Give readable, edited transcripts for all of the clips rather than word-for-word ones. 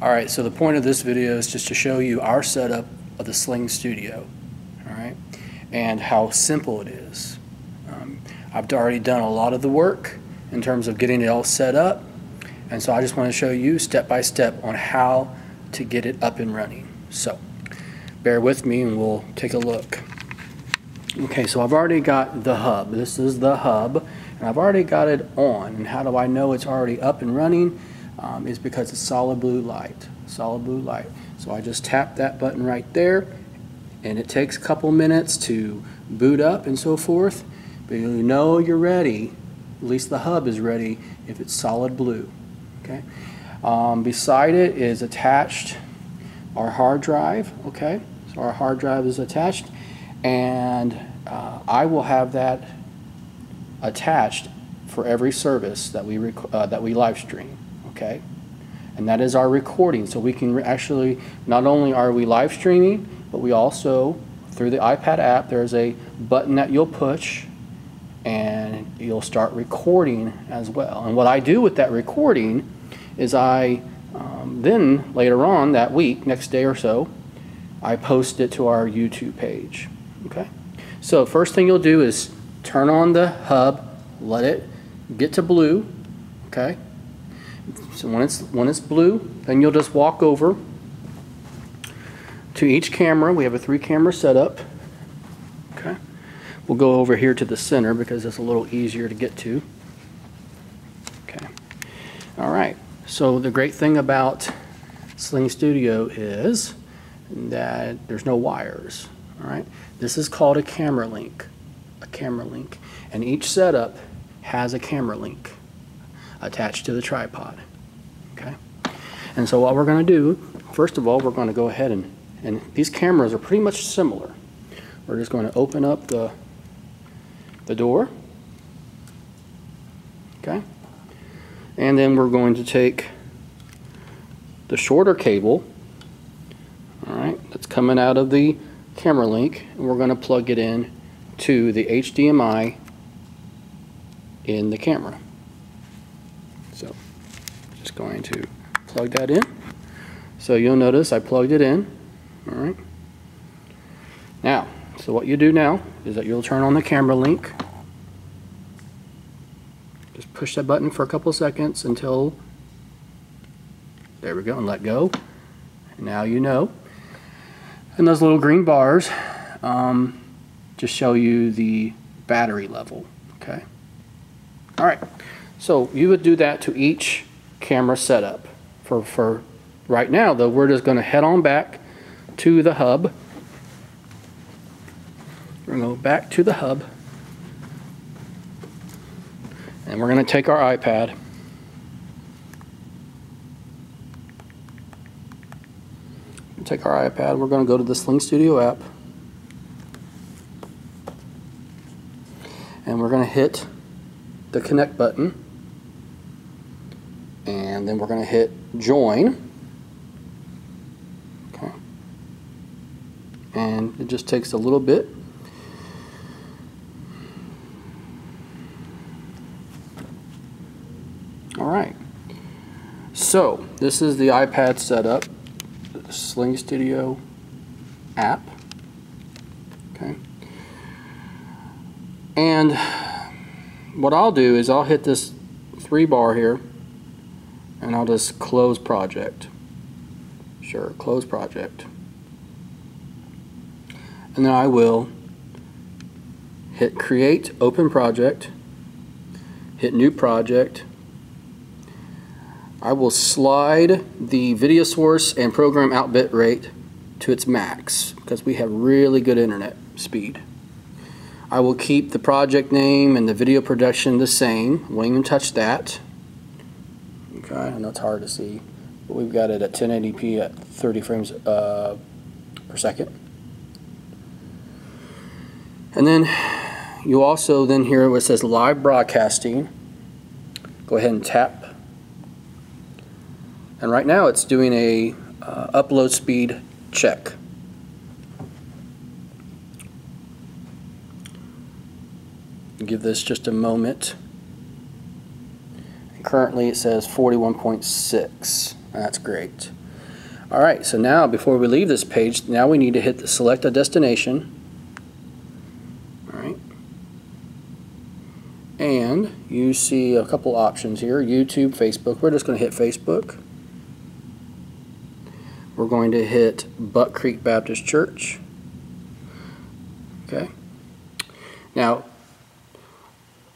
Alright, so the point of this video is just to show you our setup of the Sling Studio, alright, and how simple it is. I've already done a lot of the work in terms of getting it all set up, and so I just want to show you step by step on how to get it up and running. So bear with me and we'll take a look. Okay, so I've already got the hub. This is the hub, and I've already got it on. And how do I know it's already up and running? Is because it's solid blue light. Solid blue light. So I just tap that button right there, and it takes a couple minutes to boot up and so forth. But you know you're ready, at least the hub is ready, if it's solid blue. Okay. Beside it is attached our hard drive. Okay, so our hard drive is attached, and I will have that attached for every service that we live stream. Okay, and that is our recording. So we can actually, not only are we live streaming, but we also, through the iPad app, there's a button that you'll push and you'll start recording as well. And what I do with that recording is I then later on that week, next day or so, I post it to our YouTube page. Okay, so first thing you'll do is turn on the hub, let it get to blue. Okay, so when it's blue, then you'll just walk over to each camera. We have a 3-camera setup. Okay, we'll go over here to the center because it's a little easier to get to. Okay, all right. So the great thing about Sling Studio is that there's no wires. All right, this is called a camera link. A camera link, and each setup has a camera link attached to the tripod. Okay, and so what we're going to do, first of all, we're going to go ahead and these cameras are pretty much similar. We're just going to open up the door. Okay, and then we're going to take the shorter cable, all right, that's coming out of the camera link, and we're going to plug it in to the HDMI in the camera. So just going to plug that in. So you'll notice I plugged it in. All right. Now, so what you do now is that you'll turn on the camera link. Just push that button for a couple seconds until, there we go, and let go. And now you know. And those little green bars just show you the battery level. Okay. All right. So you would do that to each camera setup. For right now, though, we're just going to head on back to the hub. We're going to go back to the hub, and we're going to take our iPad. Take our iPad. We're going to go to the Sling Studio app, and we're going to hit the connect button, and then we're going to hit join. Okay, and it just takes a little bit. All right, so this is the iPad setup, the Sling Studio app. Okay, and what I'll do is I'll hit this 3-bar here, and I'll just close project. Sure, close project. And then I will hit create, open project, hit new project. I will slide the video source and program out bit rate to its max because we have really good internet speed. I will keep the project name and the video production the same. Won't even touch that. Okay, I know it's hard to see, but we've got it at 1080p at 30 frames per second. And then you also then hear where it says live broadcasting. Go ahead and tap. And right now it's doing a upload speed check. Give this just a moment. And currently it says 41.6. That's great. All right, so now before we leave this page, now we need to hit the select a destination. All right. And you see a couple options here, YouTube, Facebook. We're just going to hit Facebook. We're going to hit Buck Creek Baptist Church. Okay. Now,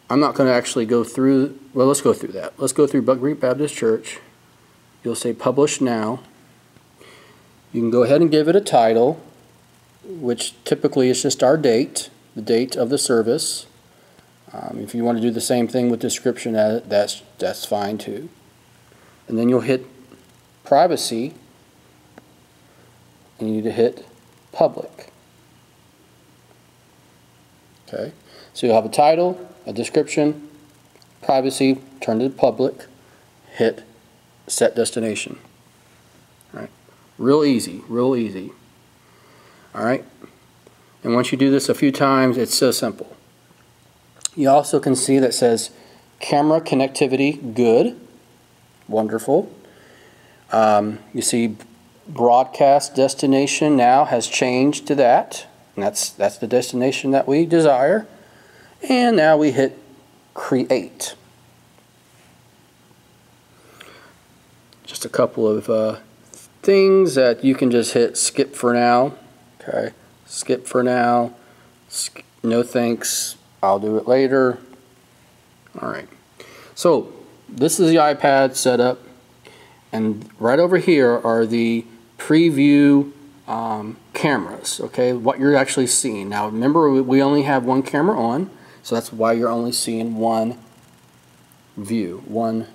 I'm not going to actually go through, well, let's go through that. Let's go through Buck Creek Baptist Church. You'll say Publish Now. You can go ahead and give it a title, which typically is just our date, the date of the service. If you want to do the same thing with description, that's fine too. And then you'll hit Privacy, and you need to hit Public. Okay, so you'll have a title, a description, privacy, turn to public, hit Set Destination. All right, real easy, real easy. All right, and once you do this a few times, it's so simple. You also can see that says camera connectivity good, wonderful. You see broadcast destination now has changed to that, and that's the destination that we desire. And now we hit Create. Just a couple of things that you can just hit skip for now. Okay, skip for now. No thanks. I'll do it later. All right. So this is the iPad setup, and right over here are the preview cameras. Okay, what you're actually seeing. Now remember, we only have one camera on, so that's why you're only seeing one view, one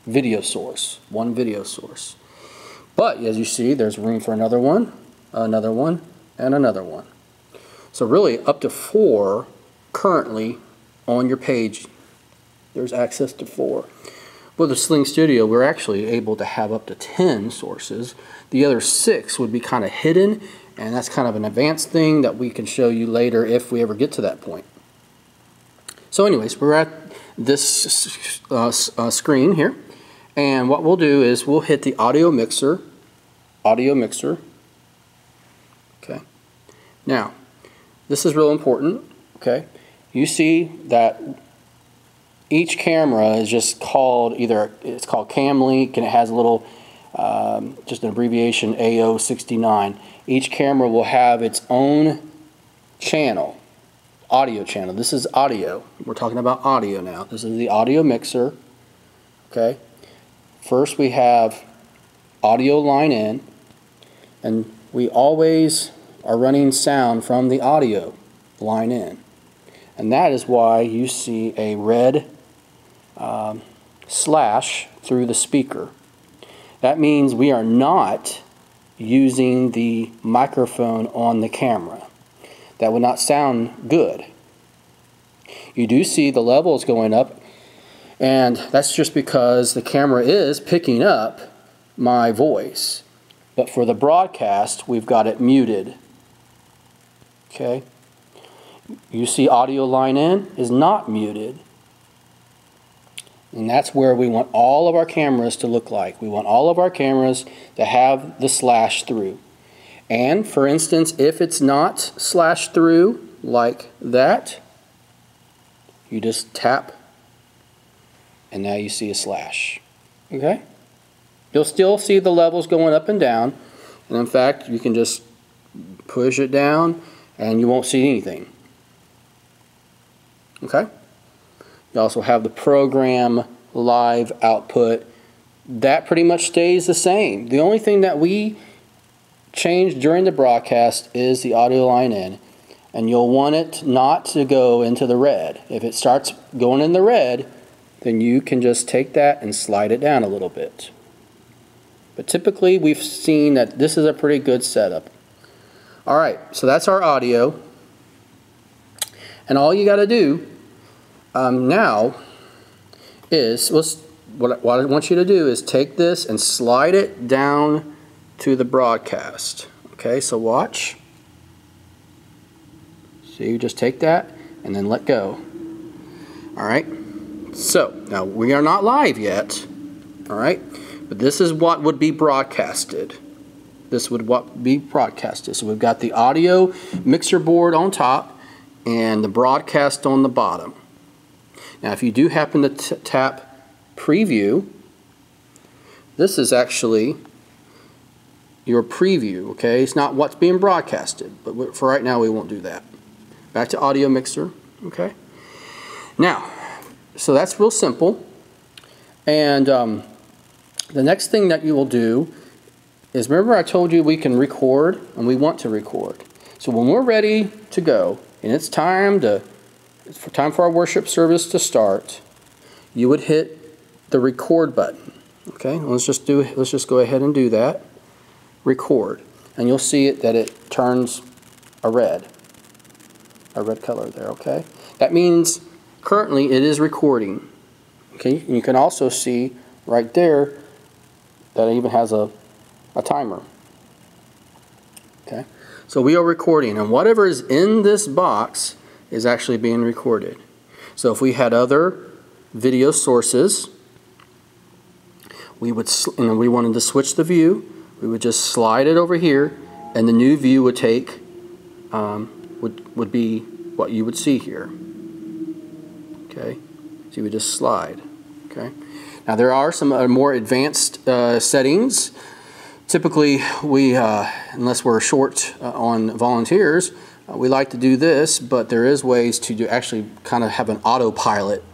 video source, one video source. But as you see, there's room for another one, and another one. So really up to 4 currently on your page. There's access to 4. With the Sling Studio, we're actually able to have up to 10 sources. The other 6 would be kind of hidden, and that's kind of an advanced thing that we can show you later if we ever get to that point. So anyways, we're at this screen here, and what we'll do is we'll hit the audio mixer. Okay. Now, this is real important. Okay. You see that each camera is just called it's called Cam Link, and it has a little just an abbreviation AO69. Each camera will have its own channel, audio channel. This is audio. We're talking about audio now. This is the audio mixer. Okay. First we have audio line in, and we always are running sound from the audio line in. And that is why you see a red slash through the speaker. That means we are not using the microphone on the camera. That would not sound good. You do see the levels going up, and that's just because the camera is picking up my voice. But for the broadcast, we've got it muted. Okay? You see audio line in is not muted. And that's where we want all of our cameras to look like. We want all of our cameras to have the slash through. And for instance, if it's not slash through like that, you just tap and now you see a slash. Okay? You'll still see the levels going up and down. And in fact, you can just push it down and you won't see anything. Okay? You also have the program live output. That pretty much stays the same. The only thing that we change during the broadcast is the audio line in. And you'll want it not to go into the red. If it starts going in the red, then you can just take that and slide it down a little bit. But typically we've seen that this is a pretty good setup. Alright, so that's our audio. And all you got to do now is, what I want you to do is take this and slide it down to the broadcast. Okay, so watch. So you just take that and then let go. Alright, so now we are not live yet. Alright, but this is what would be broadcasted. This would what be broadcasted. So we've got the audio mixer board on top and the broadcast on the bottom. Now if you do happen to tap preview, this is actually your preview, okay? It's not what's being broadcasted, but for right now we won't do that. Back to audio mixer, okay? Now, so that's real simple. And the next thing that you will do is, remember I told you we can record and we want to record. So when we're ready to go and it's time for our worship service to start, you would hit the record button. Okay, let's just go ahead and do that. Record, and you'll see it that it turns a red color there. Okay, that means currently it is recording. Okay, and you can also see right there that it even has a timer. Okay, so we are recording, and whatever is in this box is actually being recorded. So if we had other video sources, we wanted to switch the view, we would just slide it over here, and the new view would take would be what you would see here. Okay, so you would just slide. Okay, now there are some more advanced settings. Typically, we unless we're short on volunteers, we like to do this, but there is ways to actually kind of have an autopilot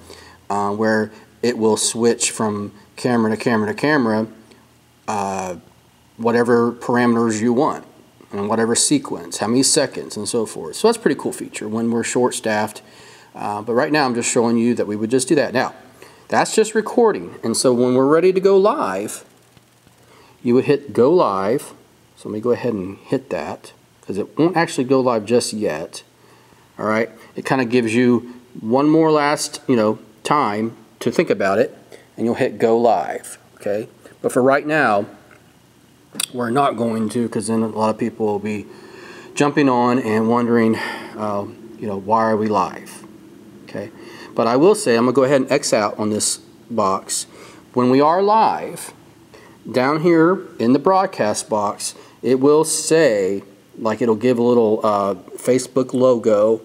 where it will switch from camera to camera to camera, whatever parameters you want, and whatever sequence, how many seconds, and so forth. So that's a pretty cool feature when we're short-staffed. But right now I'm just showing you that we would just do that. Now, that's just recording. And so when we're ready to go live, you would hit go live. So let me go ahead and hit that, because it won't actually go live just yet. All right, it kind of gives you one more last, time to think about it, and you'll hit go live. Okay, but for right now, we're not going to, because then a lot of people will be jumping on and wondering, why are we live? Okay, but I will say I'm gonna go ahead and X out on this box. When we are live, down here in the broadcast box, it will say, like, it'll give a little Facebook logo,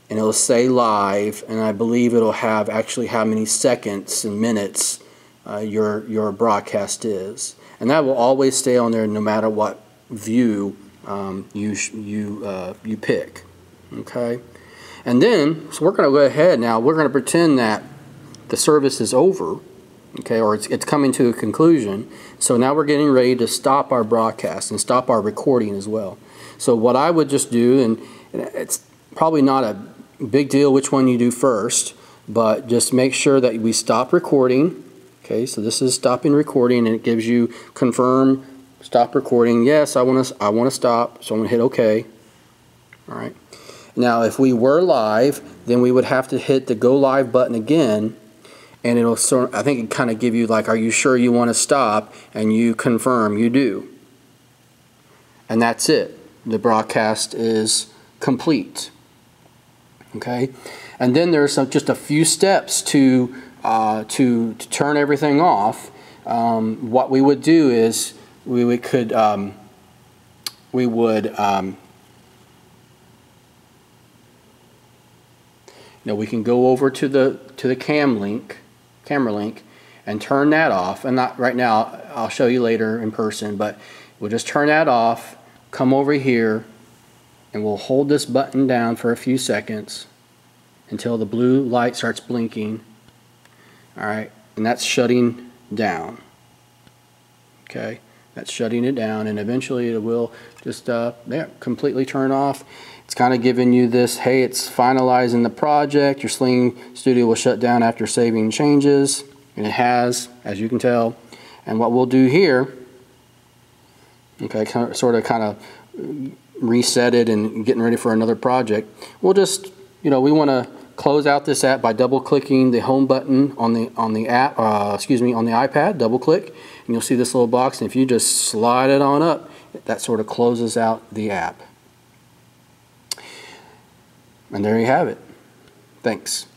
and it'll say live, and I believe it'll have actually how many seconds and minutes your broadcast is, and that will always stay on there no matter what view you pick. Okay, and then so we're going to go ahead now. We're going to pretend that the service is over, okay, or it's coming to a conclusion. So now we're getting ready to stop our broadcast and stop our recording as well. So what I would just do, and it's probably not a big deal which one you do first, but just make sure that we stop recording. Okay, so this is stopping recording, and it gives you confirm, stop recording. Yes, I want to stop, so I'm going to hit OK. All right. Now, if we were live, then we would have to hit the go live button again, and it'll I think it kind of give you like, are you sure you want to stop? And you confirm you do, and that's it. The broadcast is complete. Okay, and then there's just a few steps to turn everything off. What we would do is we can go over to the camera link and turn that off. And not right now, I'll show you later in person, but we'll just turn that off, come over here, and we'll hold this button down for a few seconds until the blue light starts blinking. All right, and that's shutting down. Okay, that's shutting it down, and eventually it will just completely turn off. It's kind of giving you this, hey, it's finalizing the project. Your Sling Studio will shut down after saving changes, and it has, as you can tell. And what we'll do here, okay, sort of reset it and getting ready for another project. We'll just, we want to close out this app by double-clicking the home button on the app, on the iPad. Double-click, and you'll see this little box. And if you just slide it on up, that sort of closes out the app. And there you have it. Thanks.